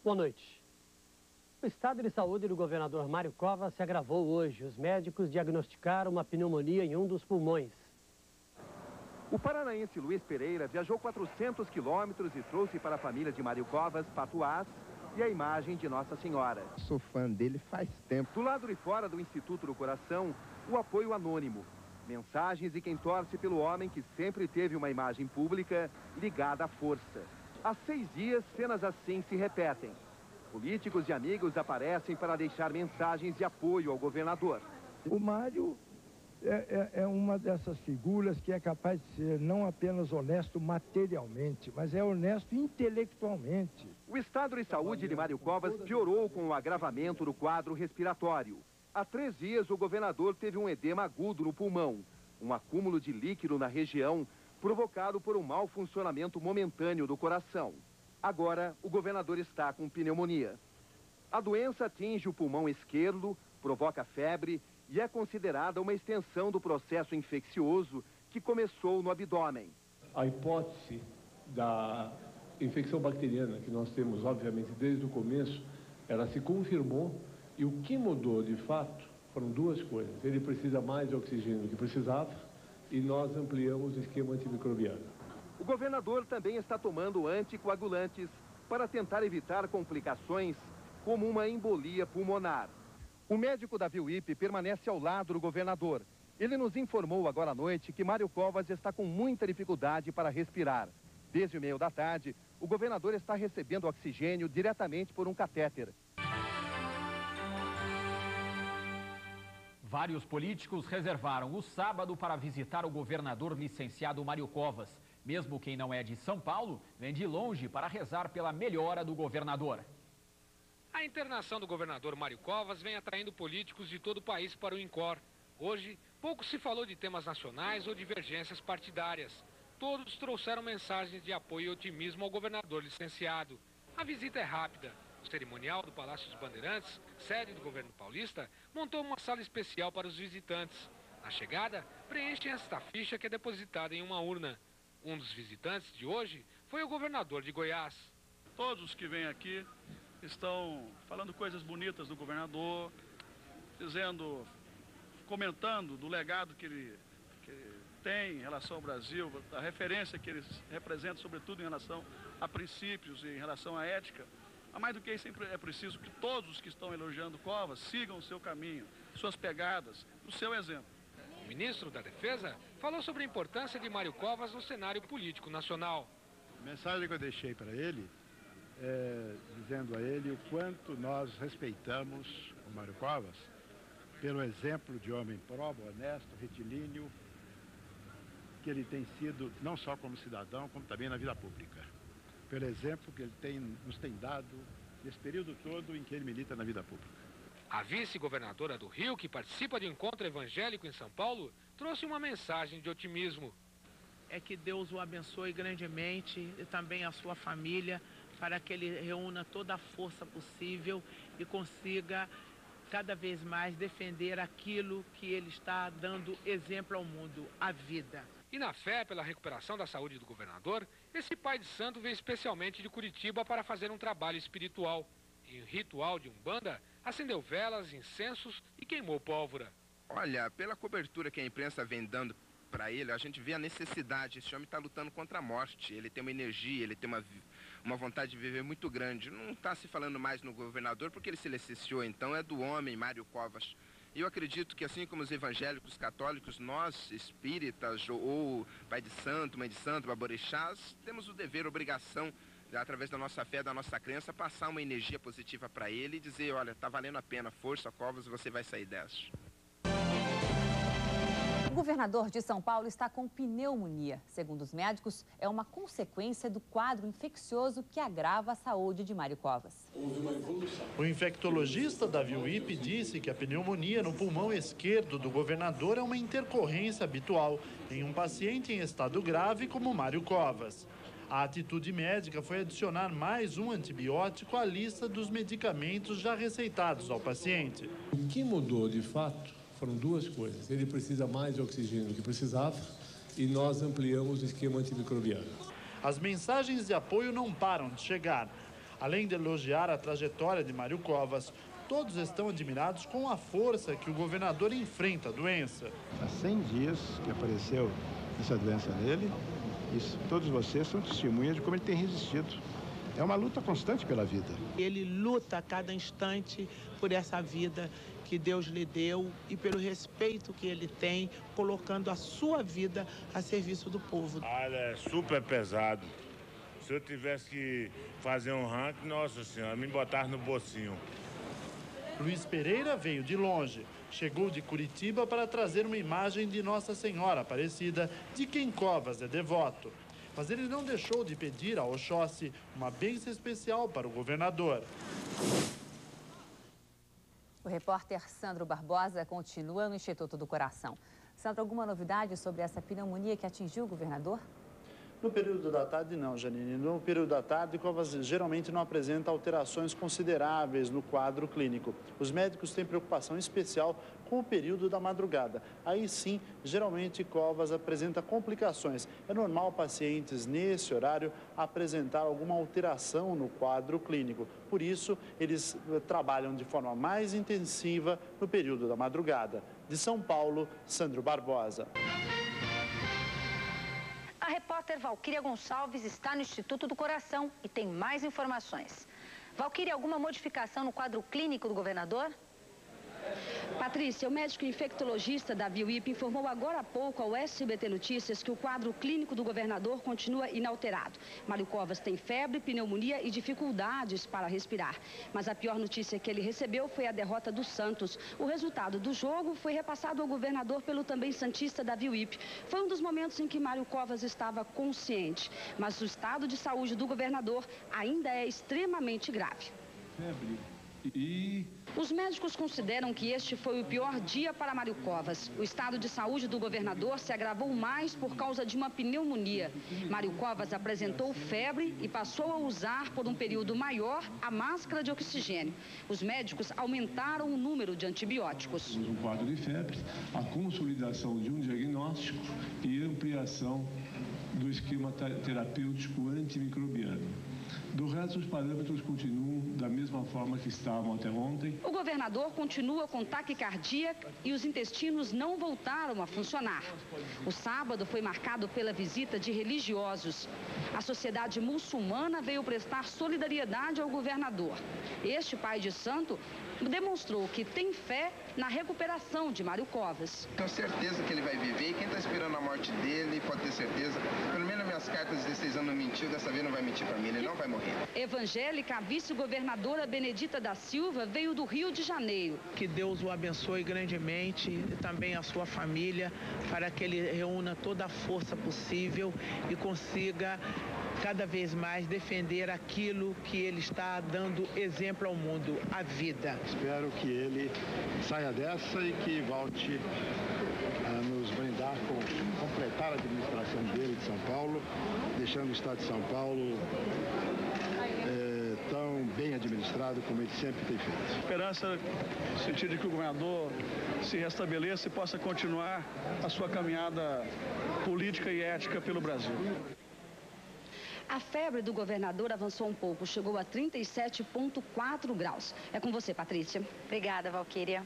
Boa noite. O estado de saúde do governador Mário Covas se agravou hoje. Os médicos diagnosticaram uma pneumonia em um dos pulmões. O paranaense Luiz Pereira viajou 400 quilômetros e trouxe para a família de Mário Covas tatuás e a imagem de Nossa Senhora. Sou fã dele faz tempo. Do lado de fora do Instituto do Coração, o apoio anônimo. Mensagens de quem torce pelo homem que sempre teve uma imagem pública ligada à força. Há 6 dias, cenas assim se repetem. Políticos e amigos aparecem para deixar mensagens de apoio ao governador. O Mário é uma dessas figuras que é capaz de ser não apenas honesto materialmente, mas é honesto intelectualmente. O estado de saúde de Mário Covas piorou com o agravamento do quadro respiratório. Há 3 dias, o governador teve um edema agudo no pulmão, um acúmulo de líquido na região, provocado por um mau funcionamento momentâneo do coração. Agora, o governador está com pneumonia. A doença atinge o pulmão esquerdo, provoca febre e é considerada uma extensão do processo infeccioso que começou no abdômen. A hipótese da infecção bacteriana que nós temos, obviamente, desde o começo, ela se confirmou e o que mudou, de fato, foram 2 coisas. Ele precisa mais de oxigênio do que precisava e nós ampliamos o esquema antimicrobiano. O governador também está tomando anticoagulantes para tentar evitar complicações como uma embolia pulmonar. O médico da VIUIP permanece ao lado do governador. Ele nos informou agora à noite que Mário Covas está com muita dificuldade para respirar. Desde o meio da tarde, o governador está recebendo oxigênio diretamente por um catéter. Vários políticos reservaram o sábado para visitar o governador licenciado Mário Covas. Mesmo quem não é de São Paulo, vem de longe para rezar pela melhora do governador. A internação do governador Mário Covas vem atraindo políticos de todo o país para o INCOR. Hoje, pouco se falou de temas nacionais ou divergências partidárias. Todos trouxeram mensagens de apoio e otimismo ao governador licenciado. A visita é rápida. O cerimonial do Palácio dos Bandeirantes, sede do governo paulista, montou uma sala especial para os visitantes. Na chegada, preenchem esta ficha que é depositada em uma urna. Um dos visitantes de hoje foi o governador de Goiás. Todos que vêm aqui estão falando coisas bonitas do governador, comentando do legado que ele tem em relação ao Brasil, da referência que ele representa, sobretudo em relação a princípios e em relação à ética. A mais do que isso, é preciso que todos os que estão elogiando Covas sigam o seu caminho, suas pegadas, o seu exemplo. O ministro da Defesa falou sobre a importância de Mário Covas no cenário político nacional. A mensagem que eu deixei para ele dizendo a ele o quanto nós respeitamos o Mário Covas pelo exemplo de homem probo, honesto, retilíneo, que ele tem sido não só como cidadão, como também na vida pública. Pelo exemplo que ele nos tem dado nesse período todo em que ele milita na vida pública. A vice-governadora do Rio, que participa de encontro evangélico em São Paulo, trouxe uma mensagem de otimismo. É que Deus o abençoe grandemente e também a sua família, para que ele reúna toda a força possível e consiga cada vez mais defender aquilo que ele está dando exemplo ao mundo, a vida. E na fé pela recuperação da saúde do governador, esse pai de santo veio especialmente de Curitiba para fazer um trabalho espiritual. Em ritual de Umbanda, acendeu velas, incensos e queimou pólvora. Olha, pela cobertura que a imprensa vem dando para ele, a gente vê a necessidade. Esse homem está lutando contra a morte. Ele tem uma energia, ele tem uma vontade de viver muito grande. Não está se falando mais no governador porque ele se licenciou, então é do homem Mário Covas. E eu acredito que assim como os evangélicos católicos, nós espíritas ou pai de santo, mãe de santo, baborixás, temos o dever, a obrigação, através da nossa fé, da nossa crença, passar uma energia positiva para ele e dizer, olha, tá valendo a pena, força, Covas, você vai sair dessa. O governador de São Paulo está com pneumonia. Segundo os médicos, é uma consequência do quadro infeccioso que agrava a saúde de Mário Covas. O infectologista da VIUIP disse que a pneumonia no pulmão esquerdo do governador é uma intercorrência habitual em um paciente em estado grave como Mário Covas. A atitude médica foi adicionar mais um antibiótico à lista dos medicamentos já receitados ao paciente. O que mudou, de fato, foram 2 coisas. Ele precisa mais de oxigênio do que precisava e nós ampliamos o esquema antimicrobiano. As mensagens de apoio não param de chegar. Além de elogiar a trajetória de Mário Covas, todos estão admirados com a força que o governador enfrenta a doença. Há 100 dias que apareceu essa doença nele, e todos vocês são testemunhas de como ele tem resistido. É uma luta constante pela vida. Ele luta a cada instante por essa vida que Deus lhe deu e pelo respeito que ele tem, colocando a sua vida a serviço do povo. Olha, é super pesado. Se eu tivesse que fazer um ranking, nossa senhora, me botar no bolsinho. Luiz Pereira veio de longe. Chegou de Curitiba para trazer uma imagem de Nossa Senhora Aparecida, de quem Covas é devoto. Mas ele não deixou de pedir a Oxóssi uma bênção especial para o governador. O repórter Sandro Barbosa continua no Instituto do Coração. Sandro, alguma novidade sobre essa pneumonia que atingiu o governador? No período da tarde, não, Janine. No período da tarde, Covas geralmente não apresenta alterações consideráveis no quadro clínico. Os médicos têm preocupação especial com o período da madrugada. Aí sim, geralmente Covas apresenta complicações. É normal pacientes nesse horário apresentar alguma alteração no quadro clínico. Por isso, eles trabalham de forma mais intensiva no período da madrugada. De São Paulo, Sandro Barbosa. A repórter Valquíria Gonçalves está no Instituto do Coração e tem mais informações. Valquíria, alguma modificação no quadro clínico do governador? Patrícia, o médico infectologista Davi Wipp informou agora há pouco ao SBT Notícias que o quadro clínico do governador continua inalterado. Mário Covas tem febre, pneumonia e dificuldades para respirar. Mas a pior notícia que ele recebeu foi a derrota do Santos. O resultado do jogo foi repassado ao governador pelo também santista Davi Wipp. Foi um dos momentos em que Mário Covas estava consciente. Mas o estado de saúde do governador ainda é extremamente grave. Os médicos consideram que este foi o pior dia para Mário Covas. O estado de saúde do governador se agravou mais por causa de uma pneumonia. Mário Covas apresentou febre e passou a usar por um período maior a máscara de oxigênio. Os médicos aumentaram o número de antibióticos. Um quadro de febre, a consolidação de um diagnóstico e ampliação do esquema terapêutico antimicrobiano. Do resto, os parâmetros continuam da mesma forma que estavam até ontem. O governador continua com taquicardia e os intestinos não voltaram a funcionar. O sábado foi marcado pela visita de religiosos. A sociedade muçulmana veio prestar solidariedade ao governador. Este pai de santo demonstrou que tem fé na recuperação de Mário Covas. Tenho certeza que ele vai viver e quem está esperando a morte dele pode ter certeza. Pelo menos minhas cartas de 16 anos não mentiu, dessa vez não vai mentir para mim, ele não vai morrer. Evangélica, a vice-governadora Benedita da Silva veio do Rio de Janeiro. Que Deus o abençoe grandemente e também a sua família, para que ele reúna toda a força possível e consiga cada vez mais defender aquilo que ele está dando exemplo ao mundo, a vida. Espero que ele saia dessa e que volte a nos brindar com completar a administração dele de São Paulo, deixando o estado de São Paulo tão bem administrado como ele sempre tem feito. Esperança no sentido de que o governador se restabeleça e possa continuar a sua caminhada política e ética pelo Brasil. A febre do governador avançou um pouco, chegou a 37,4 graus. É com você, Patrícia. Obrigada, Valquíria.